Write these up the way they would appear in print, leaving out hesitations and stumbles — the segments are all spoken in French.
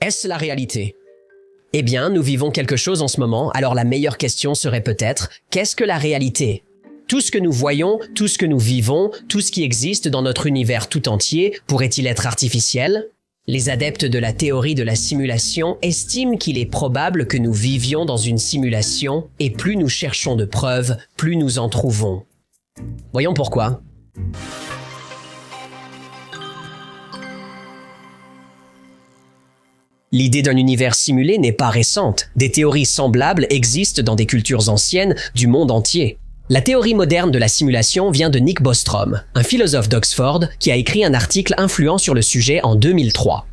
Est-ce la réalité? Eh bien, nous vivons quelque chose en ce moment, alors la meilleure question serait peut-être, qu'est-ce que la réalité? Tout ce que nous voyons, tout ce que nous vivons, tout ce qui existe dans notre univers tout entier, pourrait-il être artificiel? Les adeptes de la théorie de la simulation estiment qu'il est probable que nous vivions dans une simulation, et plus nous cherchons de preuves, plus nous en trouvons. Voyons pourquoi. L'idée d'un univers simulé n'est pas récente. Des théories semblables existent dans des cultures anciennes du monde entier. La théorie moderne de la simulation vient de Nick Bostrom, un philosophe d'Oxford qui a écrit un article influent sur le sujet en 2003.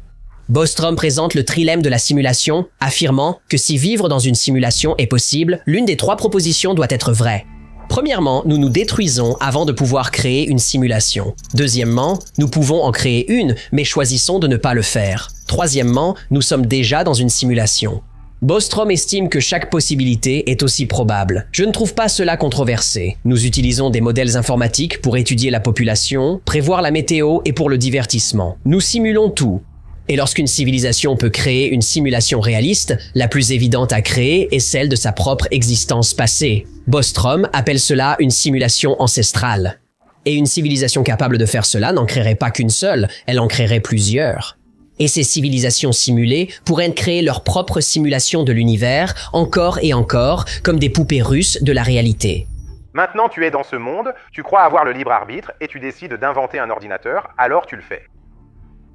Bostrom présente le trilemme de la simulation, affirmant que si vivre dans une simulation est possible, l'une des 3 propositions doit être vraie. Premièrement, nous nous détruisons avant de pouvoir créer une simulation. Deuxièmement, nous pouvons en créer une, mais choisissons de ne pas le faire. Troisièmement, nous sommes déjà dans une simulation. Bostrom estime que chaque possibilité est aussi probable. Je ne trouve pas cela controversé. Nous utilisons des modèles informatiques pour étudier la population, prévoir la météo et pour le divertissement. Nous simulons tout. Et lorsqu'une civilisation peut créer une simulation réaliste, la plus évidente à créer est celle de sa propre existence passée. Bostrom appelle cela une simulation ancestrale. Et une civilisation capable de faire cela n'en créerait pas qu'une seule, elle en créerait plusieurs. Et ces civilisations simulées pourraient créer leur propre simulation de l'univers, encore et encore, comme des poupées russes de la réalité. Maintenant tu es dans ce monde, tu crois avoir le libre arbitre et tu décides d'inventer un ordinateur, alors tu le fais.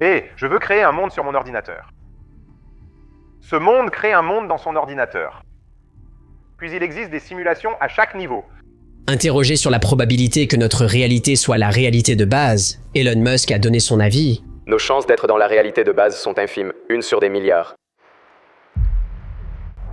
Et je veux créer un monde sur mon ordinateur. Ce monde crée un monde dans son ordinateur. Puis il existe des simulations à chaque niveau. Interrogé sur la probabilité que notre réalité soit la réalité de base, Elon Musk a donné son avis. Nos chances d'être dans la réalité de base sont infimes, 1 sur des milliards.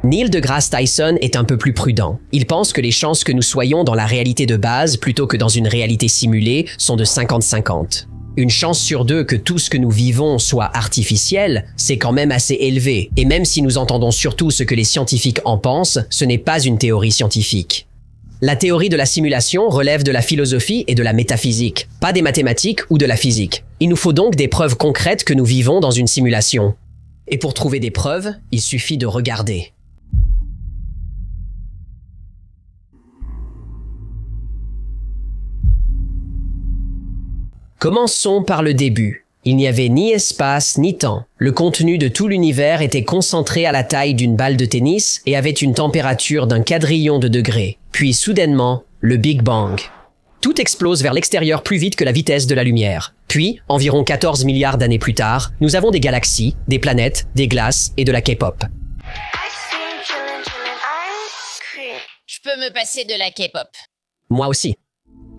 Neil deGrasse Tyson est un peu plus prudent. Il pense que les chances que nous soyons dans la réalité de base plutôt que dans une réalité simulée sont de 50-50. Une chance sur 2 que tout ce que nous vivons soit artificiel, c'est quand même assez élevé. Et même si nous entendons surtout ce que les scientifiques en pensent, ce n'est pas une théorie scientifique. La théorie de la simulation relève de la philosophie et de la métaphysique, pas des mathématiques ou de la physique. Il nous faut donc des preuves concrètes que nous vivons dans une simulation. Et pour trouver des preuves, il suffit de regarder. Commençons par le début. Il n'y avait ni espace ni temps. Le contenu de tout l'univers était concentré à la taille d'une balle de tennis et avait une température d'un quadrillion de degrés. Puis soudainement, le Big Bang. Tout explose vers l'extérieur plus vite que la vitesse de la lumière. Puis, environ 14 milliards d'années plus tard, nous avons des galaxies, des planètes, des glaces et de la K-pop. Je peux me passer de la K-pop. Moi aussi.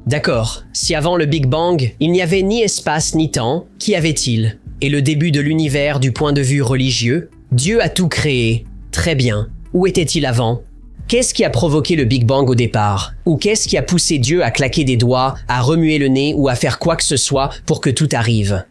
D'accord, si avant le Big Bang, il n'y avait ni espace ni temps, qu'y avait-il? Et le début de l'univers du point de vue religieux? Dieu a tout créé. Très bien. Où était-il avant? Qu'est-ce qui a provoqué le Big Bang au départ? Ou qu'est-ce qui a poussé Dieu à claquer des doigts, à remuer le nez ou à faire quoi que ce soit pour que tout arrive?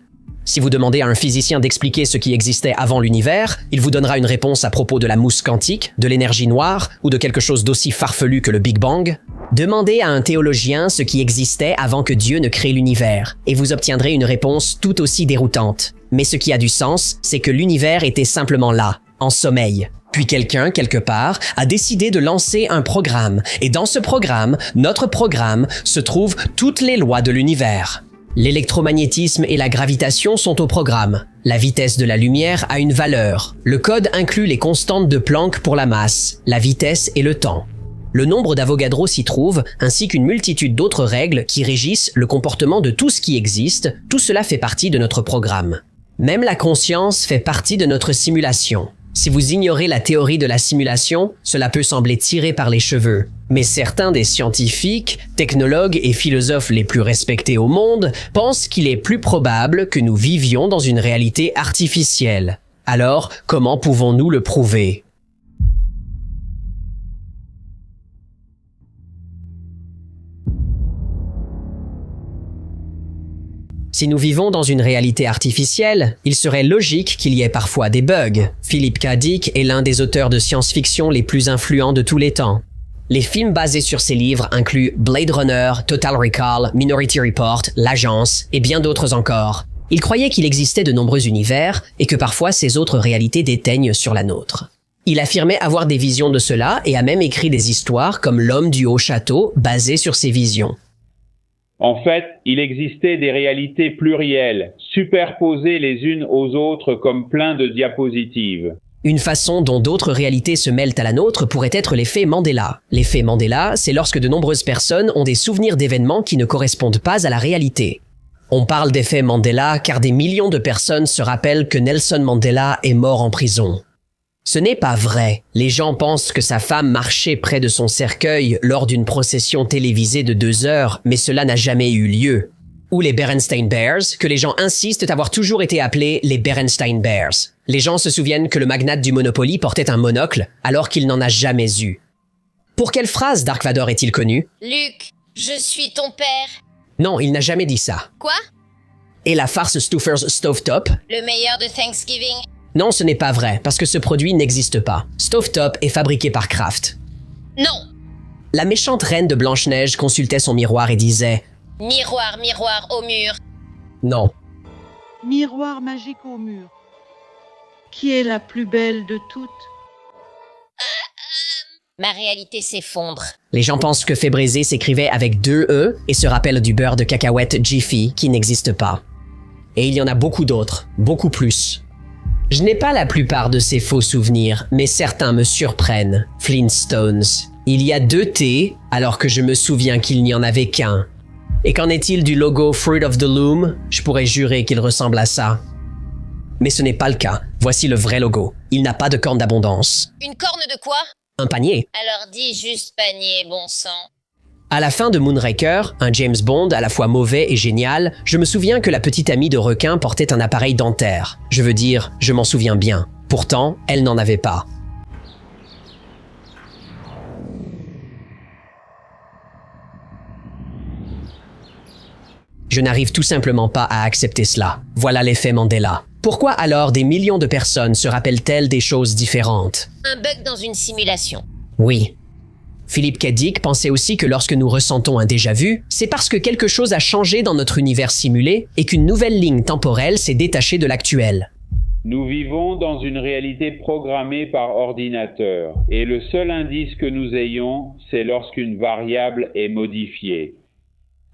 Si vous demandez à un physicien d'expliquer ce qui existait avant l'univers, il vous donnera une réponse à propos de la mousse quantique, de l'énergie noire ou de quelque chose d'aussi farfelu que le Big Bang. Demandez à un théologien ce qui existait avant que Dieu ne crée l'univers, et vous obtiendrez une réponse tout aussi déroutante. Mais ce qui a du sens, c'est que l'univers était simplement là, en sommeil. Puis quelqu'un, quelque part, a décidé de lancer un programme, et dans ce programme, notre programme, se trouvent toutes les lois de l'univers. L'électromagnétisme et la gravitation sont au programme. La vitesse de la lumière a une valeur. Le code inclut les constantes de Planck pour la masse, la vitesse et le temps. Le nombre d'Avogadro s'y trouve, ainsi qu'une multitude d'autres règles qui régissent le comportement de tout ce qui existe. Tout cela fait partie de notre programme. Même la conscience fait partie de notre simulation. Si vous ignorez la théorie de la simulation, cela peut sembler tiré par les cheveux. Mais certains des scientifiques, technologues et philosophes les plus respectés au monde pensent qu'il est plus probable que nous vivions dans une réalité artificielle. Alors, comment pouvons-nous le prouver? Si nous vivons dans une réalité artificielle, il serait logique qu'il y ait parfois des bugs. Philip K. Dick est l'un des auteurs de science-fiction les plus influents de tous les temps. Les films basés sur ses livres incluent Blade Runner, Total Recall, Minority Report, L'Agence et bien d'autres encore. Il croyait qu'il existait de nombreux univers et que parfois ces autres réalités déteignent sur la nôtre. Il affirmait avoir des visions de cela et a même écrit des histoires comme L'homme du haut château basées sur ces visions. En fait, il existait des réalités plurielles, superposées les unes aux autres comme plein de diapositives. Une façon dont d'autres réalités se mêlent à la nôtre pourrait être l'effet Mandela. L'effet Mandela, c'est lorsque de nombreuses personnes ont des souvenirs d'événements qui ne correspondent pas à la réalité. On parle d'effet Mandela car des millions de personnes se rappellent que Nelson Mandela est mort en prison. Ce n'est pas vrai. Les gens pensent que sa femme marchait près de son cercueil lors d'une procession télévisée de 2 heures, mais cela n'a jamais eu lieu. Ou les Berenstain Bears, que les gens insistent avoir toujours été appelés les Berenstain Bears. Les gens se souviennent que le magnate du Monopoly portait un monocle, alors qu'il n'en a jamais eu. Pour quelle phrase Dark Vador est-il connu? Luke, je suis ton père. Non, il n'a jamais dit ça. Quoi? Et la farce Stouffer's Stovetop? Le meilleur de Thanksgiving? Non, ce n'est pas vrai, parce que ce produit n'existe pas. Stovetop est fabriqué par Kraft. Non. La méchante reine de Blanche-Neige consultait son miroir et disait « Miroir, miroir au mur. Non. Miroir magique au mur. Qui est la plus belle de toutes? Ma réalité s'effondre. » Les gens pensent que Fébraisé s'écrivait avec 2 E et se rappellent du beurre de cacahuète Jiffy qui n'existe pas. Et il y en a beaucoup d'autres, beaucoup plus. Je n'ai pas la plupart de ces faux souvenirs, mais certains me surprennent. Flintstones. Il y a 2 T, alors que je me souviens qu'il n'y en avait qu'un. Et qu'en est-il du logo Fruit of the Loom? Je pourrais jurer qu'il ressemble à ça. Mais ce n'est pas le cas. Voici le vrai logo. Il n'a pas de corne d'abondance. Une corne de quoi? Un panier. Alors dis juste panier, bon sang. À la fin de Moonraker, un James Bond à la fois mauvais et génial, je me souviens que la petite amie de requin portait un appareil dentaire. Je veux dire, je m'en souviens bien. Pourtant, elle n'en avait pas. Je n'arrive tout simplement pas à accepter cela. Voilà l'effet Mandela. Pourquoi alors des millions de personnes se rappellent-elles des choses différentes? Un bug dans une simulation. Oui. Philip K. Dick pensait aussi que lorsque nous ressentons un déjà-vu, c'est parce que quelque chose a changé dans notre univers simulé et qu'une nouvelle ligne temporelle s'est détachée de l'actuelle. Nous vivons dans une réalité programmée par ordinateur, et le seul indice que nous ayons, c'est lorsqu'une variable est modifiée.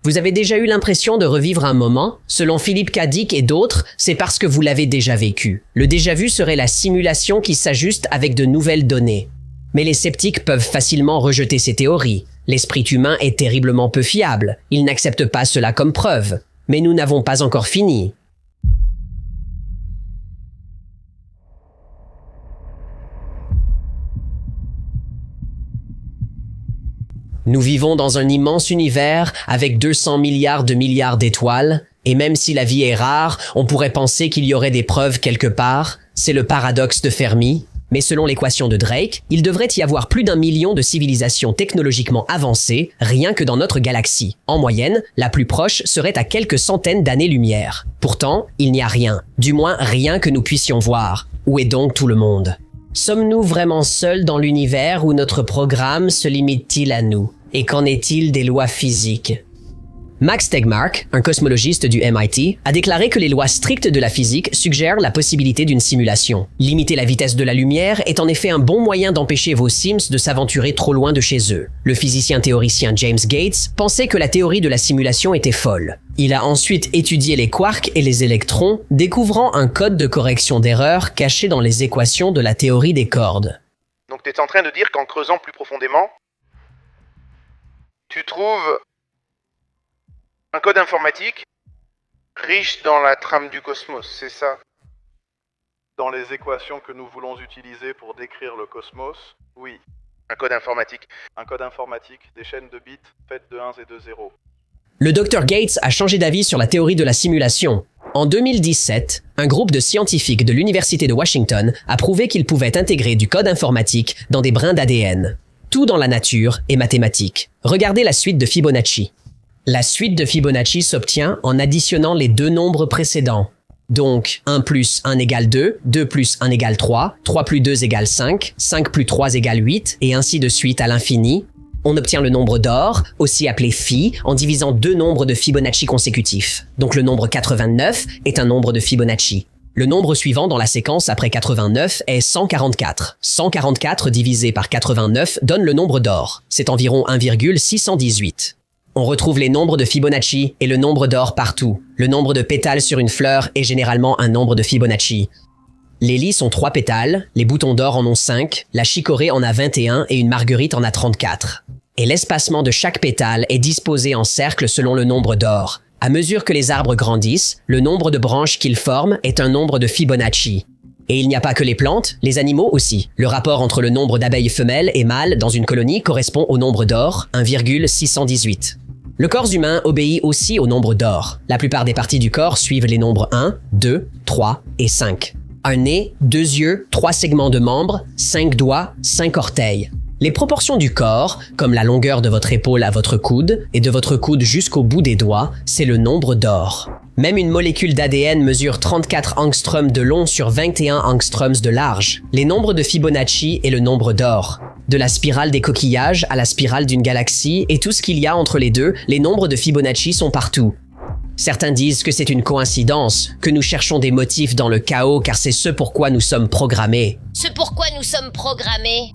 Vous avez déjà eu l'impression de revivre un moment? Selon Philip K. Dick et d'autres, c'est parce que vous l'avez déjà vécu. Le déjà-vu serait la simulation qui s'ajuste avec de nouvelles données. Mais les sceptiques peuvent facilement rejeter ces théories. L'esprit humain est terriblement peu fiable. Il n'accepte pas cela comme preuve. Mais nous n'avons pas encore fini. Nous vivons dans un immense univers avec 200 milliards d'étoiles, et même si la vie est rare, on pourrait penser qu'il y aurait des preuves quelque part. C'est le paradoxe de Fermi. Mais selon l'équation de Drake, il devrait y avoir plus d'1 million de civilisations technologiquement avancées rien que dans notre galaxie. En moyenne, la plus proche serait à quelques centaines d'années-lumière. Pourtant, il n'y a rien, du moins rien que nous puissions voir. Où est donc tout le monde? Sommes-nous vraiment seuls dans l'univers ou notre programme se limite-t-il à nous? Et qu'en est-il des lois physiques? Max Tegmark, un cosmologiste du MIT, a déclaré que les lois strictes de la physique suggèrent la possibilité d'une simulation. Limiter la vitesse de la lumière est en effet un bon moyen d'empêcher vos Sims de s'aventurer trop loin de chez eux. Le physicien théoricien James Gates pensait que la théorie de la simulation était folle. Il a ensuite étudié les quarks et les électrons, découvrant un code de correction d'erreur caché dans les équations de la théorie des cordes. Donc t'es en train de dire qu'en creusant plus profondément, tu trouves un code informatique riche dans la trame du cosmos, c'est ça? Dans les équations que nous voulons utiliser pour décrire le cosmos, oui. Un code informatique. Un code informatique, des chaînes de bits faites de 1 et de 0. Le Dr Gates a changé d'avis sur la théorie de la simulation. En 2017, un groupe de scientifiques de l'Université de Washington a prouvé qu'ils pouvaient intégrer du code informatique dans des brins d'ADN. Tout dans la nature est mathématique. Regardez la suite de Fibonacci. La suite de Fibonacci s'obtient en additionnant les 2 nombres précédents. Donc, 1 plus 1 égale 2, 2 plus 1 égale 3, 3 plus 2 égale 5, 5 plus 3 égale 8, et ainsi de suite à l'infini. On obtient le nombre d'or, aussi appelé phi, en divisant deux nombres de Fibonacci consécutifs. Donc le nombre 89 est un nombre de Fibonacci. Le nombre suivant dans la séquence après 89 est 144. 144 divisé par 89 donne le nombre d'or. C'est environ 1,618. On retrouve les nombres de Fibonacci et le nombre d'or partout. Le nombre de pétales sur une fleur est généralement un nombre de Fibonacci. Les lys ont 3 pétales, les boutons d'or en ont 5, la chicorée en a 21 et une marguerite en a 34. Et l'espacement de chaque pétale est disposé en cercle selon le nombre d'or. À mesure que les arbres grandissent, le nombre de branches qu'ils forment est un nombre de Fibonacci. Et il n'y a pas que les plantes, les animaux aussi. Le rapport entre le nombre d'abeilles femelles et mâles dans une colonie correspond au nombre d'or, 1,618. Le corps humain obéit aussi au nombre d'or. La plupart des parties du corps suivent les nombres 1, 2, 3 et 5. Un nez, 2 yeux, 3 segments de membres, 5 doigts, 5 orteils. Les proportions du corps, comme la longueur de votre épaule à votre coude et de votre coude jusqu'au bout des doigts, c'est le nombre d'or. Même une molécule d'ADN mesure 34 angstroms de long sur 21 angstroms de large. Les nombres de Fibonacci est le nombre d'or. De la spirale des coquillages à la spirale d'une galaxie et tout ce qu'il y a entre les deux, les nombres de Fibonacci sont partout. Certains disent que c'est une coïncidence, que nous cherchons des motifs dans le chaos car c'est ce pourquoi nous sommes programmés. Ce pourquoi nous sommes programmés.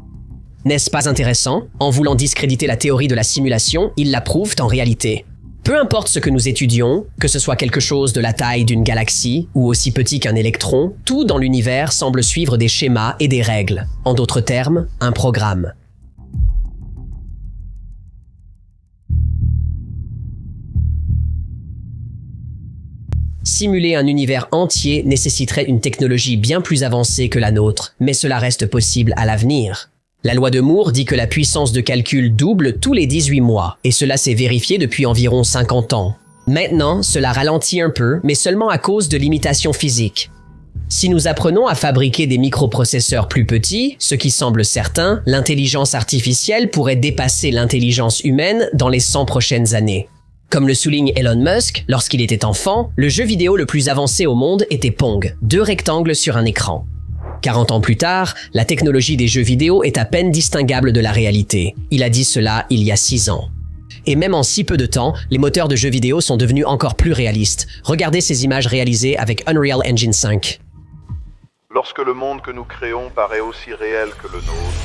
N'est-ce pas intéressant? En voulant discréditer la théorie de la simulation, ils la prouvent en réalité. Peu importe ce que nous étudions, que ce soit quelque chose de la taille d'une galaxie ou aussi petit qu'un électron, tout dans l'univers semble suivre des schémas et des règles. En d'autres termes, un programme. Simuler un univers entier nécessiterait une technologie bien plus avancée que la nôtre, mais cela reste possible à l'avenir. La loi de Moore dit que la puissance de calcul double tous les 18 mois, et cela s'est vérifié depuis environ 50 ans. Maintenant, cela ralentit un peu, mais seulement à cause de limitations physiques. Si nous apprenons à fabriquer des microprocesseurs plus petits, ce qui semble certain, l'intelligence artificielle pourrait dépasser l'intelligence humaine dans les 100 prochaines années. Comme le souligne Elon Musk, lorsqu'il était enfant, le jeu vidéo le plus avancé au monde était Pong, 2 rectangles sur un écran. 40 ans plus tard, la technologie des jeux vidéo est à peine distinguable de la réalité. Il a dit cela il y a 6 ans. Et même en si peu de temps, les moteurs de jeux vidéo sont devenus encore plus réalistes. Regardez ces images réalisées avec Unreal Engine 5. Lorsque le monde que nous créons paraît aussi réel que le nôtre,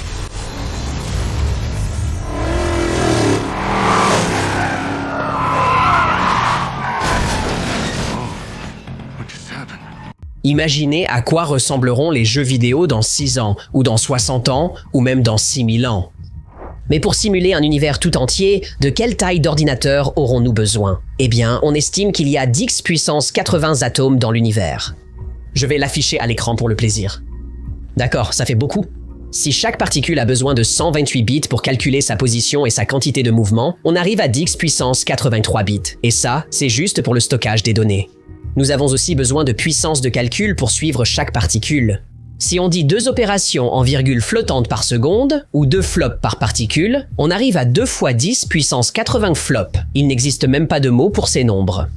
Imaginez à quoi ressembleront les jeux vidéo dans 6 ans, ou dans 60 ans, ou même dans 6000 ans. Mais pour simuler un univers tout entier, de quelle taille d'ordinateur aurons-nous besoin? Eh bien, on estime qu'il y a 10 puissance 80 atomes dans l'univers. Je vais l'afficher à l'écran pour le plaisir. D'accord, ça fait beaucoup. Si chaque particule a besoin de 128 bits pour calculer sa position et sa quantité de mouvement, on arrive à 10 puissance 83 bits. Et ça, c'est juste pour le stockage des données. Nous avons aussi besoin de puissance de calcul pour suivre chaque particule. Si on dit 2 opérations en virgule flottante par seconde, ou 2 flops par particule, on arrive à 2 fois 10 puissance 80 flops. Il n'existe même pas de mot pour ces nombres.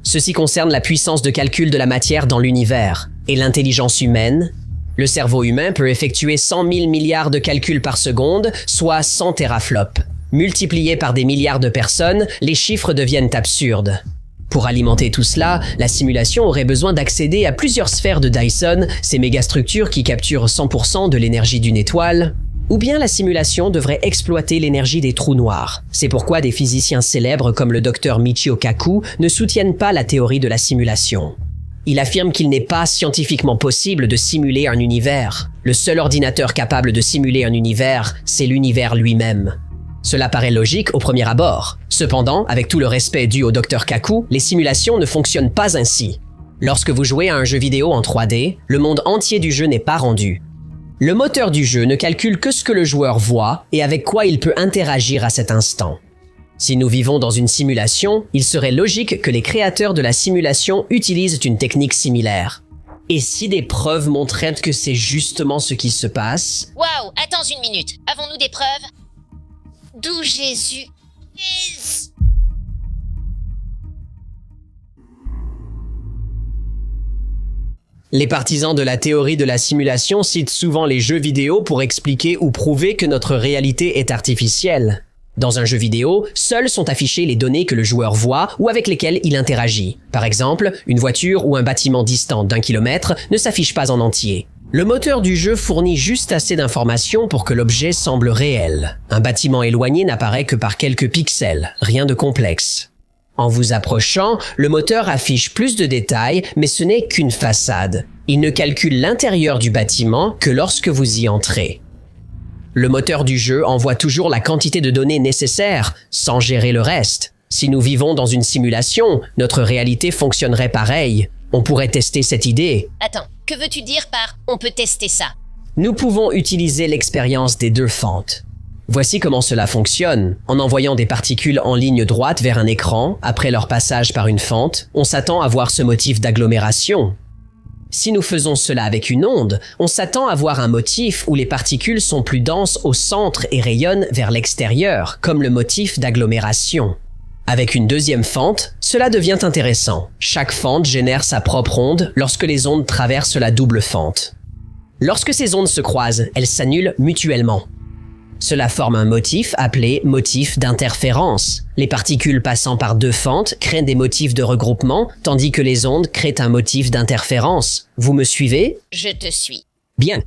Ceci concerne la puissance de calcul de la matière dans l'univers. Et l'intelligence humaine? Le cerveau humain peut effectuer 100 000 milliards de calculs par seconde, soit 100 teraflops. Multipliés par des milliards de personnes, les chiffres deviennent absurdes. Pour alimenter tout cela, la simulation aurait besoin d'accéder à plusieurs sphères de Dyson, ces mégastructures qui capturent 100% de l'énergie d'une étoile, ou bien la simulation devrait exploiter l'énergie des trous noirs. C'est pourquoi des physiciens célèbres comme le Dr Michio Kaku ne soutiennent pas la théorie de la simulation. Il affirme qu'il n'est pas scientifiquement possible de simuler un univers. Le seul ordinateur capable de simuler un univers, c'est l'univers lui-même. Cela paraît logique au premier abord. Cependant, avec tout le respect dû au Dr Kaku, les simulations ne fonctionnent pas ainsi. Lorsque vous jouez à un jeu vidéo en 3D, le monde entier du jeu n'est pas rendu. Le moteur du jeu ne calcule que ce que le joueur voit et avec quoi il peut interagir à cet instant. Si nous vivons dans une simulation, il serait logique que les créateurs de la simulation utilisent une technique similaire. Et si des preuves montraient que c'est justement ce qui se passe? Waouh, attends une minute. Avons-nous des preuves? D'où Jésus est? Les partisans de la théorie de la simulation citent souvent les jeux vidéo pour expliquer ou prouver que notre réalité est artificielle. Dans un jeu vidéo, seules sont affichées les données que le joueur voit ou avec lesquelles il interagit. Par exemple, une voiture ou un bâtiment distant d'1 kilomètre ne s'affiche pas en entier. Le moteur du jeu fournit juste assez d'informations pour que l'objet semble réel. Un bâtiment éloigné n'apparaît que par quelques pixels, rien de complexe. En vous approchant, le moteur affiche plus de détails, mais ce n'est qu'une façade. Il ne calcule l'intérieur du bâtiment que lorsque vous y entrez. Le moteur du jeu envoie toujours la quantité de données nécessaires, sans gérer le reste. Si nous vivons dans une simulation, notre réalité fonctionnerait pareil. On pourrait tester cette idée. Attends, que veux-tu dire par « on peut tester ça » ? Nous pouvons utiliser l'expérience des deux fentes. Voici comment cela fonctionne. En envoyant des particules en ligne droite vers un écran, après leur passage par une fente, on s'attend à voir ce motif d'agglomération. Si nous faisons cela avec une onde, on s'attend à voir un motif où les particules sont plus denses au centre et rayonnent vers l'extérieur, comme le motif d'agglomération. Avec une deuxième fente, cela devient intéressant. Chaque fente génère sa propre onde lorsque les ondes traversent la double fente. Lorsque ces ondes se croisent, elles s'annulent mutuellement. Cela forme un motif appelé motif d'interférence. Les particules passant par deux fentes créent des motifs de regroupement, tandis que les ondes créent un motif d'interférence. Vous me suivez ? Je te suis. Bien.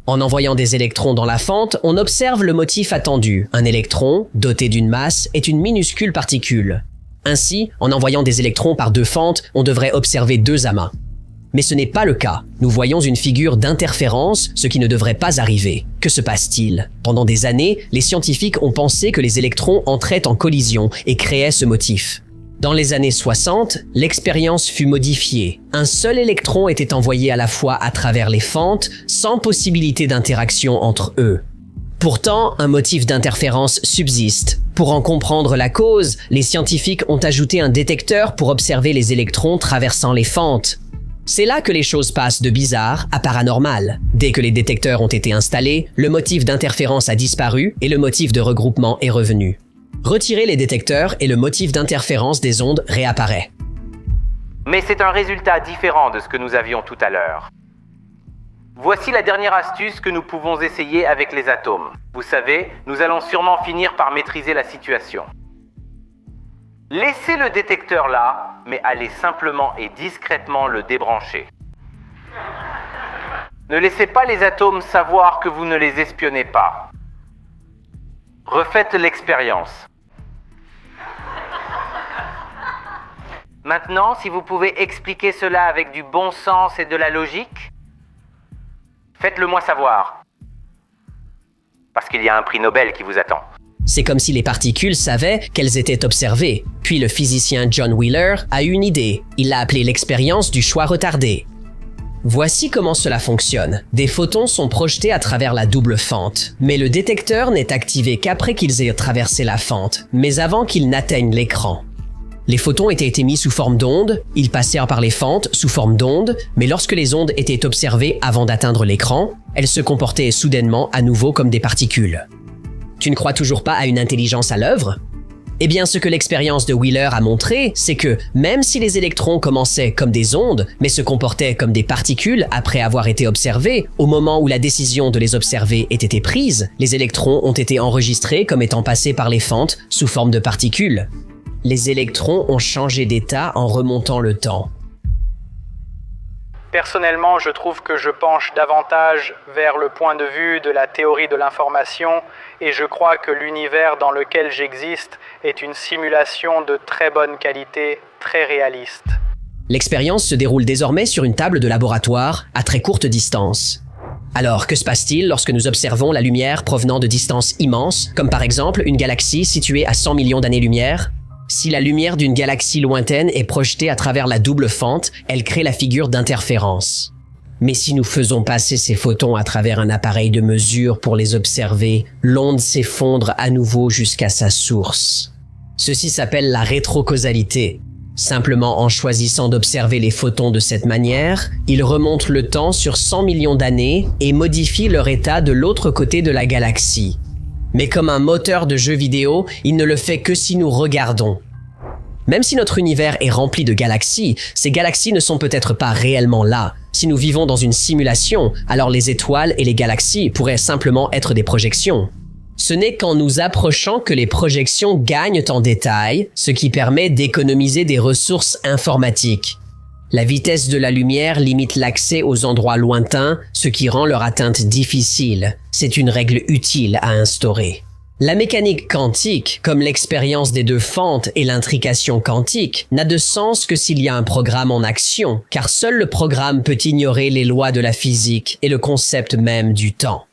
En envoyant des électrons dans la fente, on observe le motif attendu. Un électron, doté d'une masse, est une minuscule particule. Ainsi, en envoyant des électrons par deux fentes, on devrait observer deux amas. Mais ce n'est pas le cas. Nous voyons une figure d'interférence, ce qui ne devrait pas arriver. Que se passe-t-il ? Pendant des années, les scientifiques ont pensé que les électrons entraient en collision et créaient ce motif. Dans les années 60, l'expérience fut modifiée. Un seul électron était envoyé à la fois à travers les fentes, sans possibilité d'interaction entre eux. Pourtant, un motif d'interférence subsiste. Pour en comprendre la cause, les scientifiques ont ajouté un détecteur pour observer les électrons traversant les fentes. C'est là que les choses passent de bizarre à paranormal. Dès que les détecteurs ont été installés, le motif d'interférence a disparu et le motif de regroupement est revenu. Retirez les détecteurs et le motif d'interférence des ondes réapparaît. Mais c'est un résultat différent de ce que nous avions tout à l'heure. Voici la dernière astuce que nous pouvons essayer avec les atomes. Vous savez, nous allons sûrement finir par maîtriser la situation. Laissez le détecteur là, mais allez simplement et discrètement le débrancher. Ne laissez pas les atomes savoir que vous ne les espionnez pas. Refaites l'expérience. Maintenant, si vous pouvez expliquer cela avec du bon sens et de la logique, faites-le moi savoir. Parce qu'il y a un prix Nobel qui vous attend. C'est comme si les particules savaient qu'elles étaient observées. Puis le physicien John Wheeler a eu une idée. Il l'a appelée l'expérience du choix retardé. Voici comment cela fonctionne. Des photons sont projetés à travers la double fente, mais le détecteur n'est activé qu'après qu'ils aient traversé la fente, mais avant qu'ils n'atteignent l'écran. Les photons étaient émis sous forme d'ondes, ils passèrent par les fentes sous forme d'ondes, mais lorsque les ondes étaient observées avant d'atteindre l'écran, elles se comportaient soudainement à nouveau comme des particules. Tu ne crois toujours pas à une intelligence à l'œuvre ? Eh bien, ce que l'expérience de Wheeler a montré, c'est que même si les électrons commençaient comme des ondes, mais se comportaient comme des particules après avoir été observés, au moment où la décision de les observer ait été prise, les électrons ont été enregistrés comme étant passés par les fentes sous forme de particules. Les électrons ont changé d'état en remontant le temps. Personnellement, je trouve que je penche davantage vers le point de vue de la théorie de l'information et je crois que l'univers dans lequel j'existe est une simulation de très bonne qualité, très réaliste. L'expérience se déroule désormais sur une table de laboratoire à très courte distance. Alors, que se passe-t-il lorsque nous observons la lumière provenant de distances immenses, comme par exemple une galaxie située à 100 millions d'années-lumière ? Si la lumière d'une galaxie lointaine est projetée à travers la double fente, elle crée la figure d'interférence. Mais si nous faisons passer ces photons à travers un appareil de mesure pour les observer, l'onde s'effondre à nouveau jusqu'à sa source. Ceci s'appelle la rétrocausalité. Simplement en choisissant d'observer les photons de cette manière, ils remontent le temps sur 100 millions d'années et modifient leur état de l'autre côté de la galaxie. Mais comme un moteur de jeu vidéo, il ne le fait que si nous regardons. Même si notre univers est rempli de galaxies, ces galaxies ne sont peut-être pas réellement là. Si nous vivons dans une simulation, alors les étoiles et les galaxies pourraient simplement être des projections. Ce n'est qu'en nous approchant que les projections gagnent en détail, ce qui permet d'économiser des ressources informatiques. La vitesse de la lumière limite l'accès aux endroits lointains, ce qui rend leur atteinte difficile. C'est une règle utile à instaurer. La mécanique quantique, comme l'expérience des deux fentes et l'intrication quantique, n'a de sens que s'il y a un programme en action, car seul le programme peut ignorer les lois de la physique et le concept même du temps.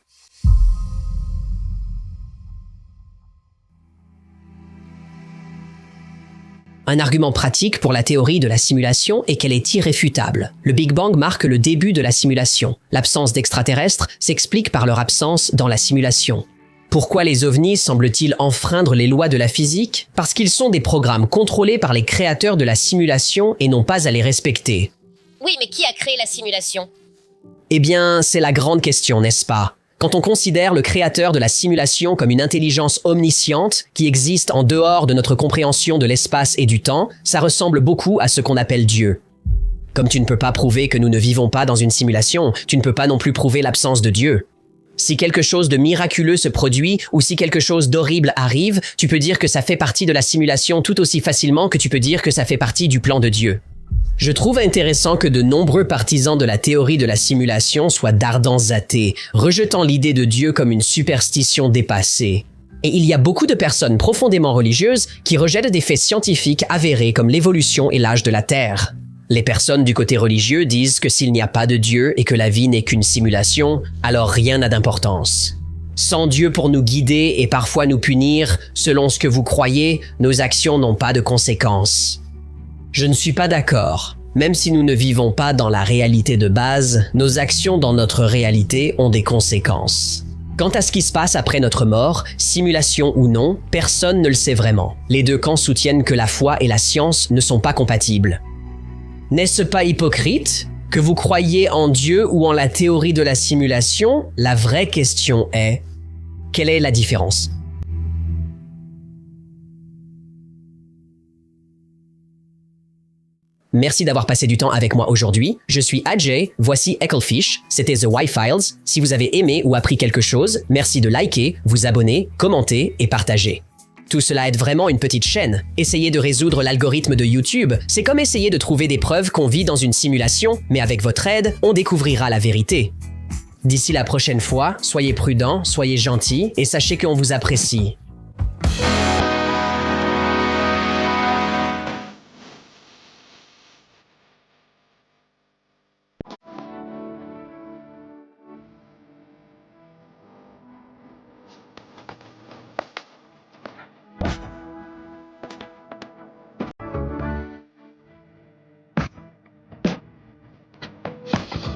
Un argument pratique pour la théorie de la simulation est qu'elle est irréfutable. Le Big Bang marque le début de la simulation. L'absence d'extraterrestres s'explique par leur absence dans la simulation. Pourquoi les ovnis semblent-ils enfreindre les lois de la physique? Parce qu'ils sont des programmes contrôlés par les créateurs de la simulation et n'ont pas à les respecter. Oui, mais qui a créé la simulation? Eh bien, c'est la grande question, n'est-ce pas? Quand on considère le créateur de la simulation comme une intelligence omnisciente qui existe en dehors de notre compréhension de l'espace et du temps, ça ressemble beaucoup à ce qu'on appelle Dieu. Comme tu ne peux pas prouver que nous ne vivons pas dans une simulation, tu ne peux pas non plus prouver l'absence de Dieu. Si quelque chose de miraculeux se produit ou si quelque chose d'horrible arrive, tu peux dire que ça fait partie de la simulation tout aussi facilement que tu peux dire que ça fait partie du plan de Dieu. Je trouve intéressant que de nombreux partisans de la théorie de la simulation soient d'ardents athées, rejetant l'idée de Dieu comme une superstition dépassée. Et il y a beaucoup de personnes profondément religieuses qui rejettent des faits scientifiques avérés comme l'évolution et l'âge de la Terre. Les personnes du côté religieux disent que s'il n'y a pas de Dieu et que la vie n'est qu'une simulation, alors rien n'a d'importance. Sans Dieu pour nous guider et parfois nous punir, selon ce que vous croyez, nos actions n'ont pas de conséquences. Je ne suis pas d'accord. Même si nous ne vivons pas dans la réalité de base, nos actions dans notre réalité ont des conséquences. Quant à ce qui se passe après notre mort, simulation ou non, personne ne le sait vraiment. Les deux camps soutiennent que la foi et la science ne sont pas compatibles. N'est-ce pas hypocrite? Que vous croyiez en Dieu ou en la théorie de la simulation, la vraie question est: quelle est la différence? Merci d'avoir passé du temps avec moi aujourd'hui. Je suis Ajay, voici Ecclefish, c'était The Wi-Files. Si vous avez aimé ou appris quelque chose, merci de liker, vous abonner, commenter et partager. Tout cela aide vraiment une petite chaîne. Essayez de résoudre l'algorithme de YouTube. C'est comme essayer de trouver des preuves qu'on vit dans une simulation, mais avec votre aide, on découvrira la vérité. D'ici la prochaine fois, soyez prudents, soyez gentils et sachez qu'on vous apprécie.